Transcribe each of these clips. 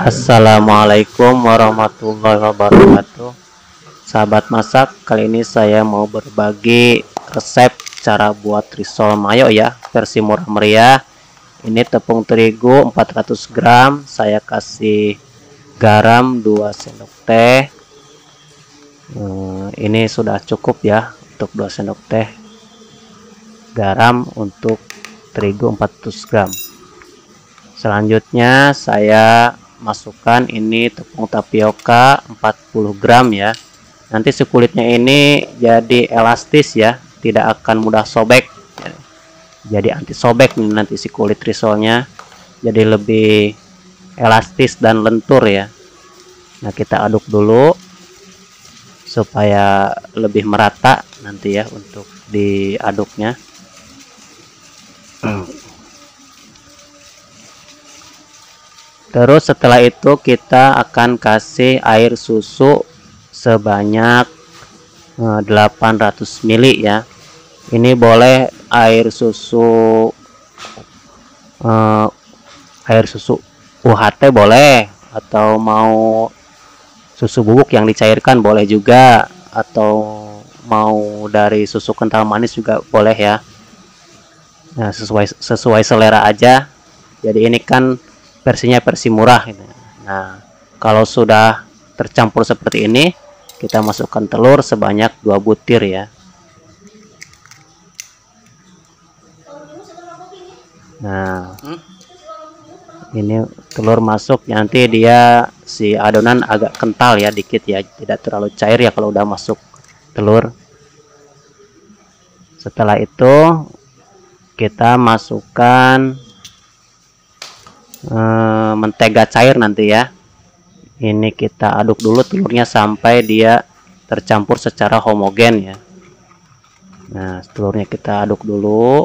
Assalamualaikum warahmatullahi wabarakatuh. Sahabat masak, kali ini saya mau berbagi resep cara buat risol mayo ya, versi murah meriah. Ini tepung terigu 400 gram, saya kasih garam 2 sendok teh. Ini sudah cukup ya untuk 2 sendok teh garam untuk terigu 400 gram. Selanjutnya saya masukkan ini tepung tapioka 40 gram ya. Nanti si kulitnya ini jadi elastis ya, tidak akan mudah sobek. Jadi anti sobek nanti si kulit risolnya, jadi lebih elastis dan lentur ya. Nah, kita aduk dulu supaya lebih merata nanti ya untuk diaduknya. Terus setelah itu kita akan kasih air susu sebanyak 800 ml ya. Ini boleh air susu UHT boleh, atau mau susu bubuk yang dicairkan boleh juga, atau mau dari susu kental manis juga boleh ya. Nah, sesuai selera aja. Jadi ini kan versinya versi murah gitu. Nah, kalau sudah tercampur seperti ini, kita masukkan telur sebanyak 2 butir ya. Nah, ini telur masuk, nanti dia si adonan agak kental ya dikit ya, tidak terlalu cair ya kalau udah masuk telur. Setelah itu kita masukkan mentega cair nanti ya. Ini kita aduk dulu telurnya sampai dia tercampur secara homogen ya. Nah, telurnya kita aduk dulu.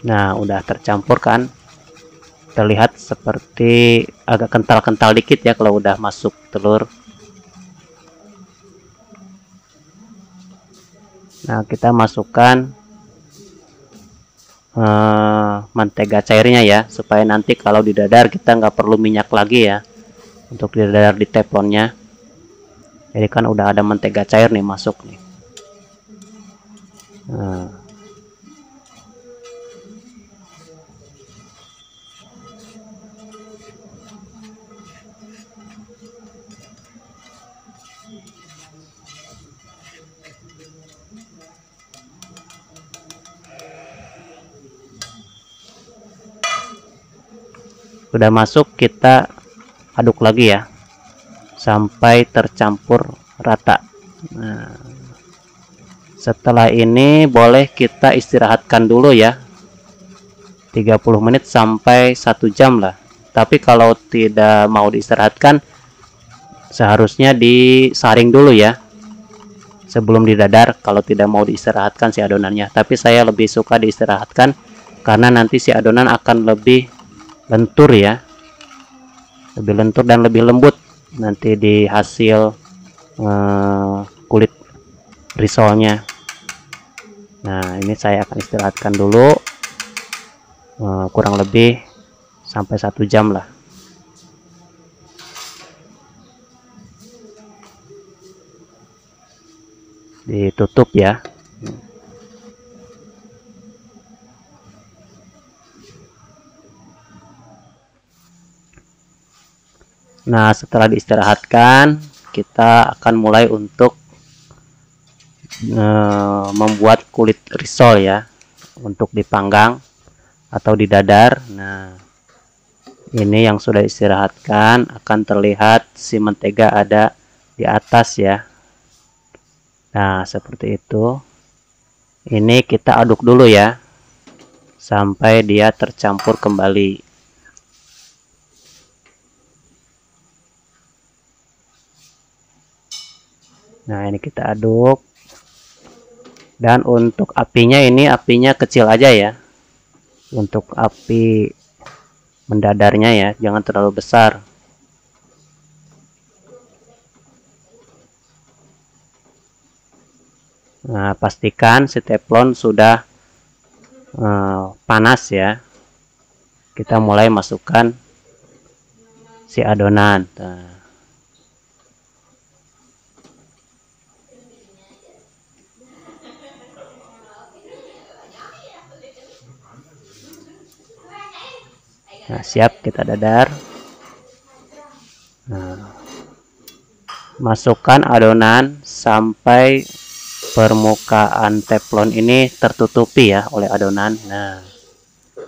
Nah, udah tercampur kan, terlihat seperti agak kental-kental dikit ya kalau udah masuk telur. Nah, kita masukkan mentega cairnya ya, supaya nanti kalau didadar kita nggak perlu minyak lagi ya untuk didadar di teflonnya. Jadi kan udah ada mentega cair nih masuk nih. Nah, sudah masuk, kita aduk lagi ya sampai tercampur rata. Nah, setelah ini boleh kita istirahatkan dulu ya, 30 menit sampai 1 jam lah. Tapi kalau tidak mau diistirahatkan, seharusnya disaring dulu ya sebelum didadar, kalau tidak mau diistirahatkan si adonannya. Tapi saya lebih suka diistirahatkan karena nanti si adonan akan lebih lentur ya, lebih lentur dan lebih lembut nanti di hasil kulit risolnya. Nah, ini saya akan istirahatkan dulu kurang lebih sampai 1 jam lah. Ditutup ya. Nah, setelah diistirahatkan, kita akan mulai untuk membuat kulit risol ya, untuk dipanggang atau didadar. Nah, ini yang sudah istirahatkan akan terlihat si mentega ada di atas ya. Nah, seperti itu. Ini kita aduk dulu ya sampai dia tercampur kembali. Nah, ini kita aduk. Dan untuk apinya ini apinya kecil aja ya. Untuk api mendadarnya ya, jangan terlalu besar. Nah, pastikan si teflon sudah panas ya. Kita mulai masukkan si adonan. Nah, siap, kita dadar. Nah, masukkan adonan sampai permukaan teflon ini tertutupi ya oleh adonan. Nah,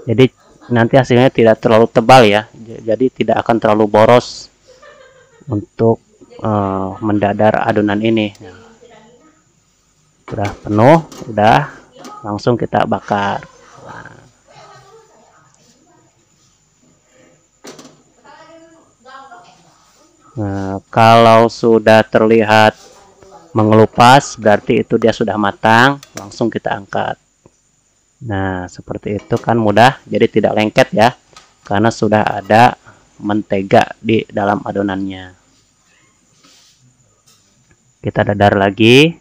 jadi nanti hasilnya tidak terlalu tebal ya, jadi tidak akan terlalu boros untuk mendadar adonan ini. Nah, sudah penuh, udah langsung kita bakar. Nah, kalau sudah terlihat mengelupas berarti itu dia sudah matang, langsung kita angkat. Nah, seperti itu kan mudah, jadi tidak lengket ya, karena sudah ada mentega di dalam adonannya. Kita dadar lagi.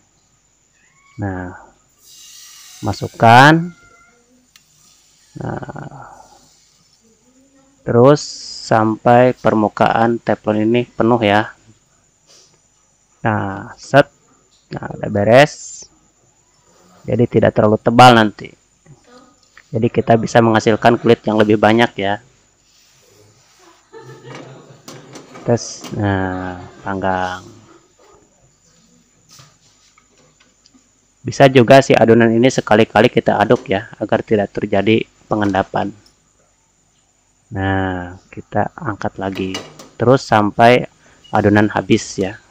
Nah, masukkan. Nah, terus sampai permukaan teflon ini penuh ya. Nah, set. Nah, udah beres. Jadi tidak terlalu tebal nanti. Jadi kita bisa menghasilkan kulit yang lebih banyak ya. Terus, nah, panggang. Bisa juga si adonan ini sekali-kali kita aduk ya, agar tidak terjadi pengendapan. Nah, kita angkat lagi. Terus sampai adonan habis ya.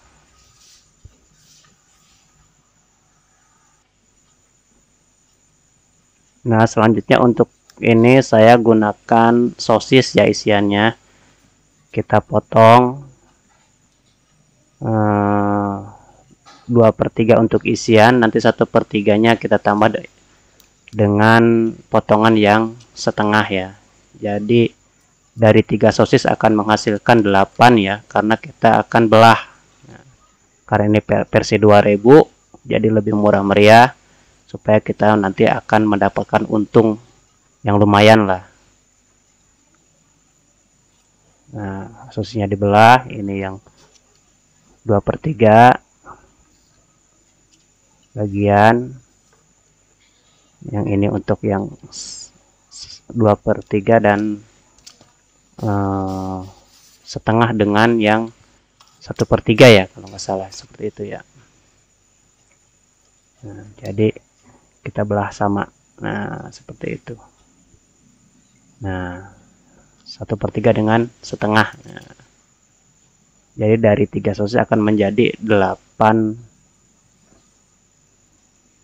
Nah, selanjutnya untuk ini saya gunakan sosis ya isiannya. Kita potong 2/3 untuk isian, nanti 1/3-nya kita tambah dengan potongan yang setengah ya. Jadi dari 3 sosis akan menghasilkan 8 ya, karena kita akan belah. Nah, karena ini versi 2000, jadi lebih murah meriah, supaya kita nanti akan mendapatkan untung yang lumayan lah. Nah, sosisnya dibelah, ini yang 2/3 bagian, yang ini untuk yang 2/3 dan setengah dengan yang 1/3 ya, kalau nggak salah seperti itu ya. Nah, jadi kita belah sama. Nah, seperti itu. Nah, 1/3 dengan setengah. Nah, jadi dari 3 sosis akan menjadi 8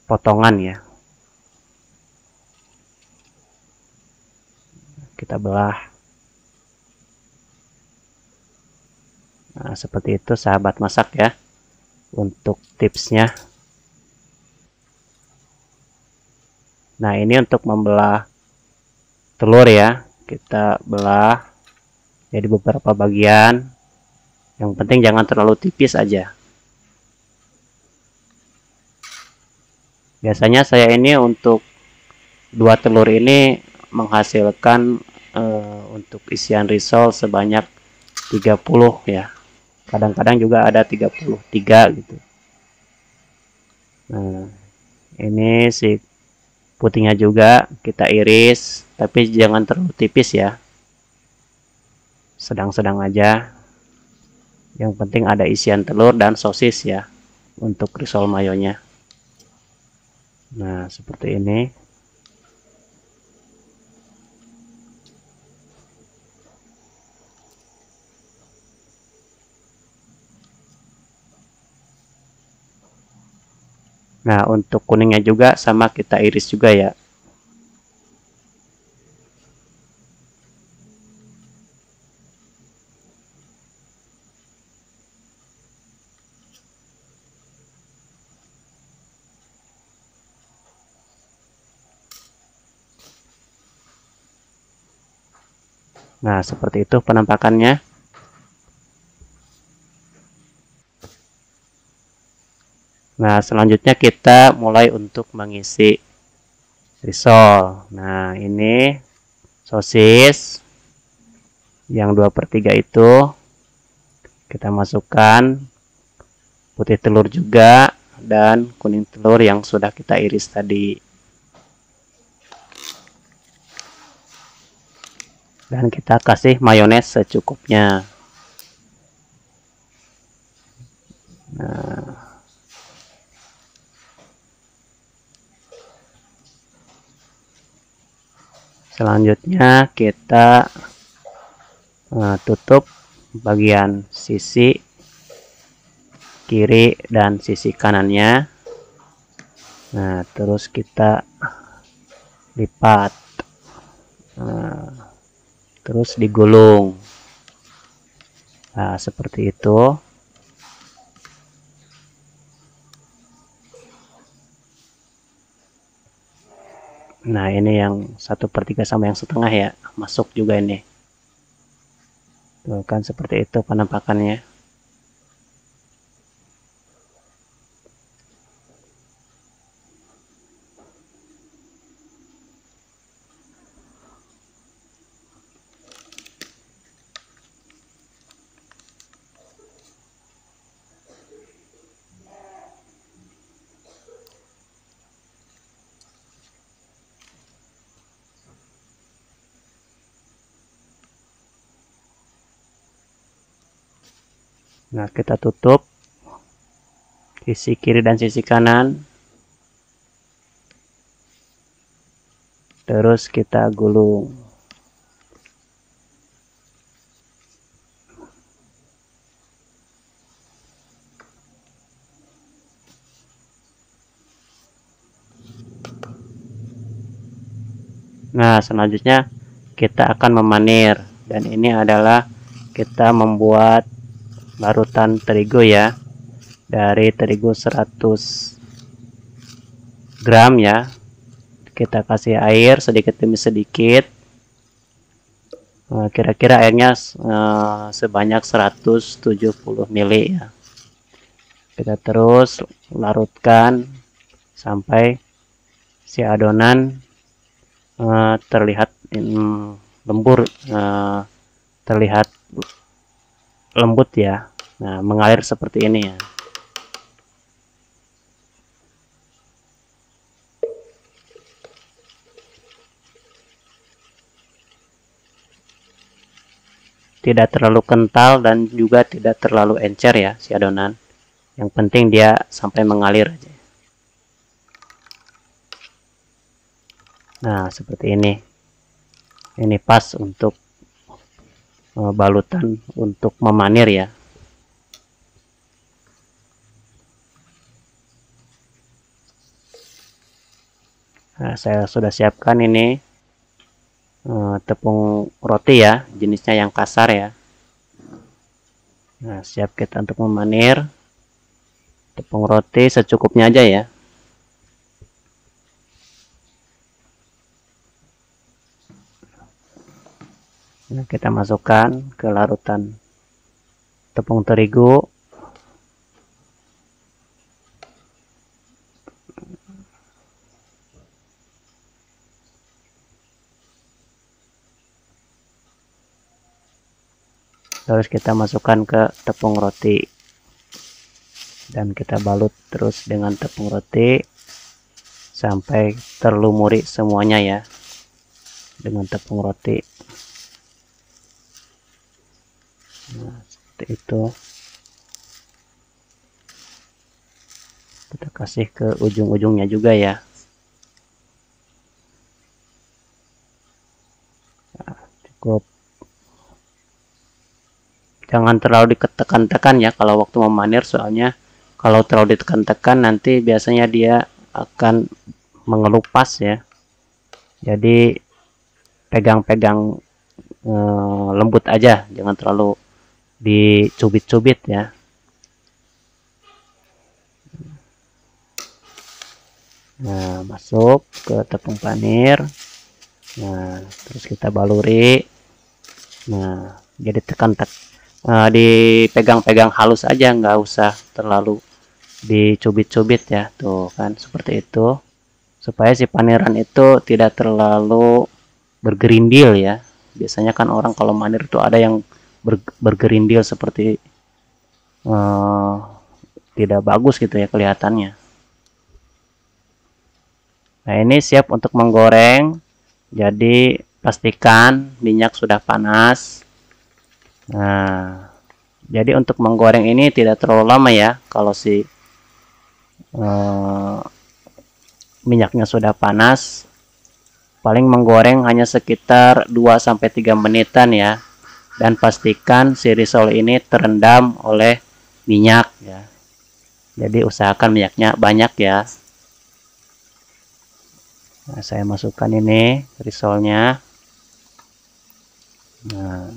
potongan ya. Kita belah. Nah, seperti itu sahabat masak ya, untuk tipsnya. Nah, ini untuk membelah telur ya, kita belah jadi beberapa bagian. Yang penting jangan terlalu tipis aja. Biasanya saya ini untuk 2 telur ini menghasilkan untuk isian risol sebanyak 30 ya. Kadang-kadang juga ada 33 gitu. Nah, ini si putihnya juga kita iris, tapi jangan terlalu tipis ya. Sedang-sedang aja. Yang penting ada isian telur dan sosis ya untuk risol mayonya. Nah, seperti ini. Nah, untuk kuningnya juga sama kita iris juga ya. Nah, seperti itu penampakannya. Nah, selanjutnya kita mulai untuk mengisi risol. Nah, ini sosis yang 2/3 itu kita masukkan, putih telur juga, dan kuning telur yang sudah kita iris tadi. Dan kita kasih mayones secukupnya. Nah, selanjutnya kita tutup bagian sisi kiri dan sisi kanannya. Nah, terus kita lipat, terus digulung. Nah, seperti itu. Nah, ini yang 1/3 sama yang setengah ya, masuk juga ini. Tuh kan, seperti itu penampakannya. Nah, kita tutup sisi kiri dan sisi kanan. Terus kita gulung. Nah, selanjutnya kita akan memanir, dan ini adalah kita membuat larutan terigu ya, dari terigu 100 gram ya. Kita kasih air sedikit demi sedikit, kira-kira airnya sebanyak 170 ml ya. Kita terus larutkan sampai si adonan terlihat lembur, terlihat lembut ya. Nah, mengalir seperti ini ya. Tidak terlalu kental dan juga tidak terlalu encer ya si adonan. Yang penting dia sampai mengalir aja. Nah, seperti ini. Ini pas untuk balutan untuk memanir ya. Nah, saya sudah siapkan ini tepung roti ya, jenisnya yang kasar ya. Nah, siap kita untuk memanir. Tepung roti secukupnya aja ya. Nah, kita masukkan ke larutan tepung terigu. Terus kita masukkan ke tepung roti, dan kita balut terus dengan tepung roti sampai terlumuri semuanya ya dengan tepung roti. Nah, seperti itu. Kita kasih ke ujung-ujungnya juga ya. Nah, cukup. Jangan terlalu ditekan-tekan ya kalau waktu memanir, soalnya kalau terlalu ditekan-tekan nanti biasanya dia akan mengelupas ya. Jadi pegang-pegang lembut aja, jangan terlalu dicubit-cubit ya. Nah, masuk ke tepung panir. Nah, terus kita baluri. Nah, jadi dipegang-pegang halus aja, nggak usah terlalu dicubit-cubit ya, tuh kan seperti itu, supaya si paniran itu tidak terlalu bergerindil ya. Biasanya kan orang kalau manir itu ada yang bergerindil seperti eh, tidak bagus gitu ya kelihatannya. Nah, ini siap untuk menggoreng. Jadi pastikan minyak sudah panas. Nah, jadi untuk menggoreng ini tidak terlalu lama ya. Kalau si minyaknya sudah panas, paling menggoreng hanya sekitar 2-3 menitan ya. Dan pastikan si risol ini terendam oleh minyak ya. Jadi usahakan minyaknya banyak ya. Nah, saya masukkan ini risolnya. Nah,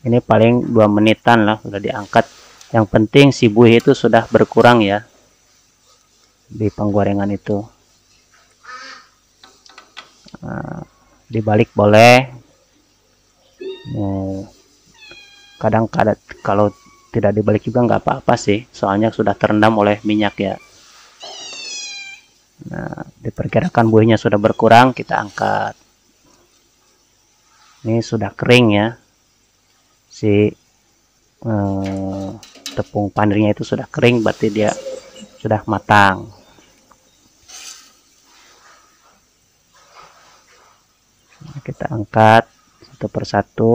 ini paling 2 menitan lah sudah diangkat. Yang penting si buih itu sudah berkurang ya di penggorengan itu. Nah, dibalik boleh. Kadang-kadang kalau tidak dibalik juga nggak apa-apa sih, soalnya sudah terendam oleh minyak ya. Nah, diperkirakan buihnya sudah berkurang, kita angkat. Ini sudah kering ya, si tepung panirnya itu sudah kering, berarti dia sudah matang. Nah, kita angkat satu persatu.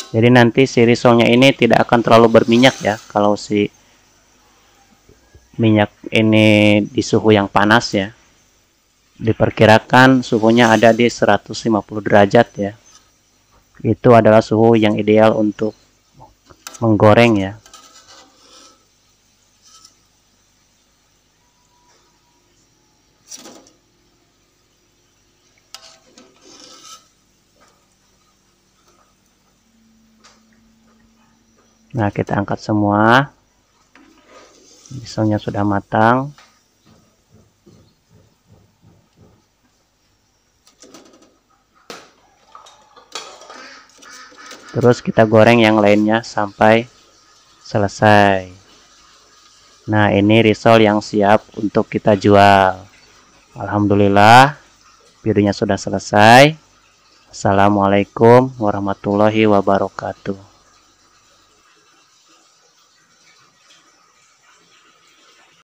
Jadi nanti si risolnya ini tidak akan terlalu berminyak ya, kalau si minyak ini di suhu yang panas ya. Diperkirakan suhunya ada di 150 derajat ya. Itu adalah suhu yang ideal untuk menggoreng ya. Nah, kita angkat semua. Risolnya sudah matang. Terus kita goreng yang lainnya sampai selesai. Nah, ini risol yang siap untuk kita jual. Alhamdulillah, videonya sudah selesai. Assalamualaikum warahmatullahi wabarakatuh.